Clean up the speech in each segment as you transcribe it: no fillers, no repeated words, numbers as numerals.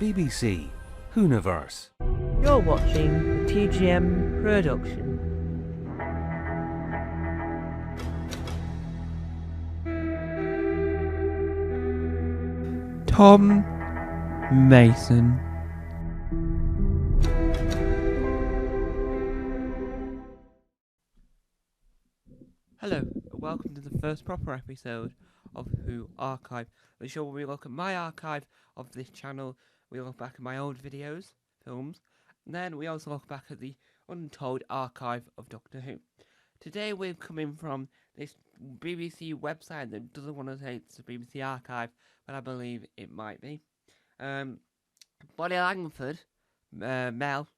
BBC Hooniverse. You're watching the TGM production. Tom Mason. Hello, and welcome to the first proper episode of Who Archive, the show where we look at my archive of this channel, we look back at my old videos, films, and then we also look back at the untold archive of Doctor Who. Today we're coming from this BBC website that doesn't want to say it's the BBC archive, but I believe it might be. Bonnie Langford, Mel,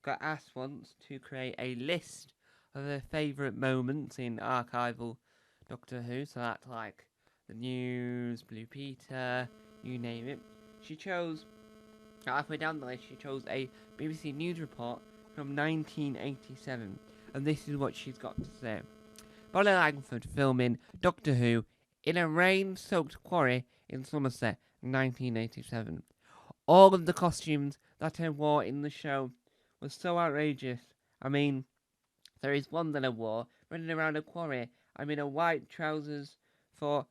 got asked once to create a list of her favourite moments in archival Doctor Who, so that's like the news, Blue Peter, you name it. She chose, halfway down the list, she chose a BBC News report from 1987, and this is what she's got to say. Bonnie Langford filming Doctor Who in a rain-soaked quarry in Somerset, 1987. All of the costumes that I wore in the show was so outrageous. I mean, there is one that I wore, running around a quarry. I'm in a white trousers for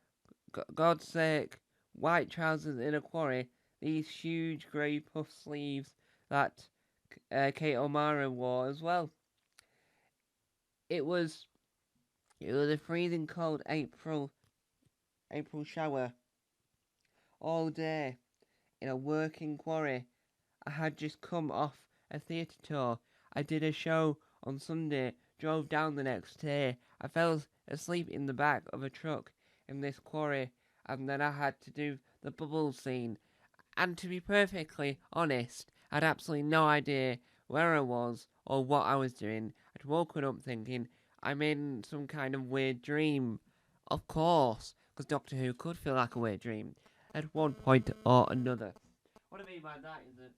God's sake, white trousers in a quarry. These huge grey puff sleeves that Kate O'Mara wore as well. It was a freezing cold April shower all day in a working quarry. I had just come off a theatre tour. I did a show on Sunday, drove down the next day. I fell asleep in the back of a truck in this quarry, and then I had to do the bubble scene. And to be perfectly honest, I had absolutely no idea where I was or what I was doing. I'd woken up thinking I'm in some kind of weird dream. Of course, because Doctor Who could feel like a weird dream at one point or another. What I mean by that is that,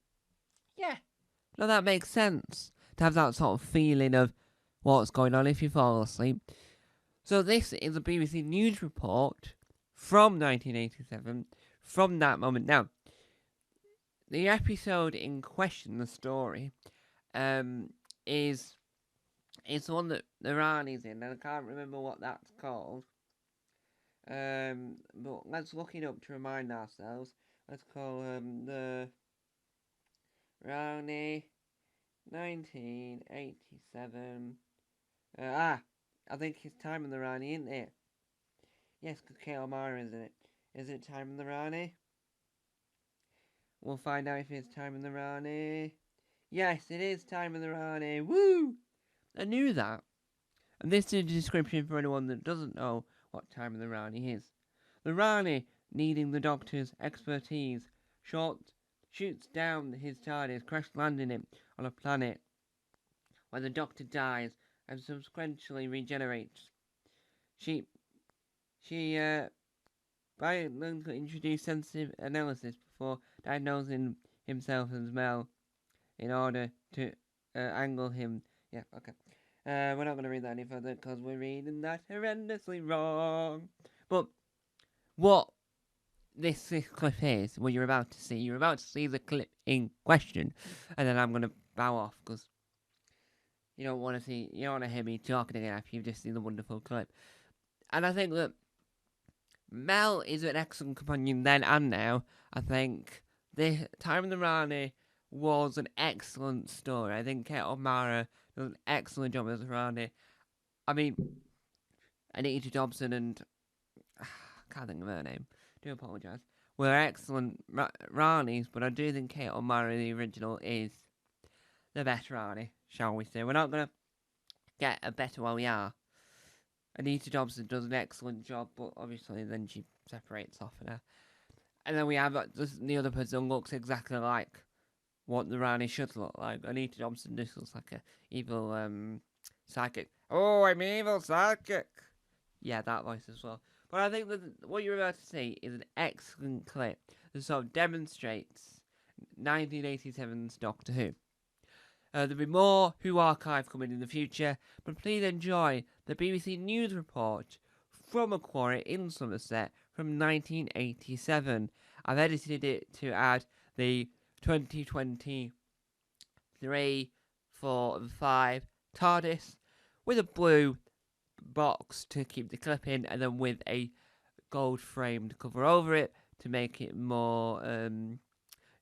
yeah, no, that makes sense to have that sort of feeling of what's going on if you fall asleep. So this is a BBC News report from 1987, from that moment. Now, the episode in question, the story, is the one that the Rani's in, and I can't remember what that's called. But let's look it up to remind ourselves. Let's call the Rani 1987. I think it's Time in the Rani, isn't it? Yes, because Kate O'Mara is in it. Is it Time in the Rani? We'll find out if it's Time in the Rani. Yes, it is Time in the Rani. Woo! I knew that. And this is a description for anyone that doesn't know what Time in the Rani is. The Rani, needing the Doctor's expertise, shoots down his TARDIS, crash landing it on a planet where the Doctor dies and subsequently regenerates. She violently introduced sensitive analysis before diagnosing himself as Mel in order to angle him. Yeah, okay. We're not going to read that any further because we're reading that horrendously wrong. But what this clip is, what you're about to see the clip in question, and then I'm going to bow off because you don't want to hear me talking again after you've just seen the wonderful clip. And I think that Mel is an excellent companion then and now. I think the Time in the Rani was an excellent story. I think Kate O'Mara does an excellent job as Rani. I mean, Anita Dobson and I can't think of her name. Do apologise. Were excellent Ranis, but I do think Kate O'Mara, the original, is the best Rani, shall we say. We're not going to get a better while we are. Anita Dobson does an excellent job, but obviously then she separates off her. And then we have the other person looks exactly like what the Rani should look like. Anita Dobson just looks like a evil psychic. Oh, I'm evil psychic. Yeah, that voice as well. But I think that what you're about to see is an excellent clip that sort of demonstrates 1987's Doctor Who. There'll be more Who Archive coming in the future, but please enjoy the BBC News report from a quarry in Somerset from 1987. I've edited it to add the 2023, 4 and 5 TARDIS with a blue box to keep the clip in, and then with a gold framed cover over it to make it more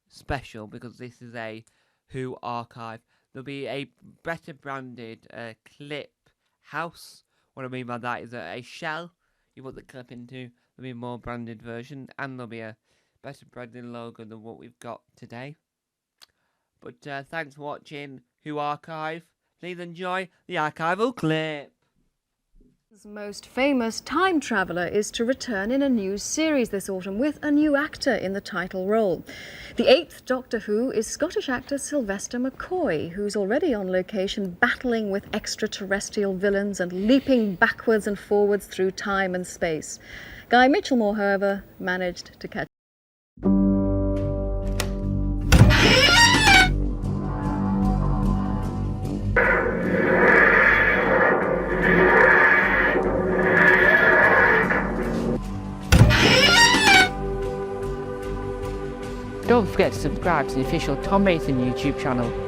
special, because this is a Who archive. There'll be a better branded clip house. What I mean by that is a shell you put the clip into. There'll be a more branded version, and there'll be a better branded logo than what we've got today. But thanks for watching Who Archive. Please enjoy the archival clip. His most famous time traveller is to return in a new series this autumn with a new actor in the title role. The 8th Doctor Who is Scottish actor Sylvester McCoy, who's already on location battling with extraterrestrial villains and leaping backwards and forwards through time and space. Guy Mitchellmore, however, managed to catch Don't forget to subscribe to the official Tom Mason YouTube channel.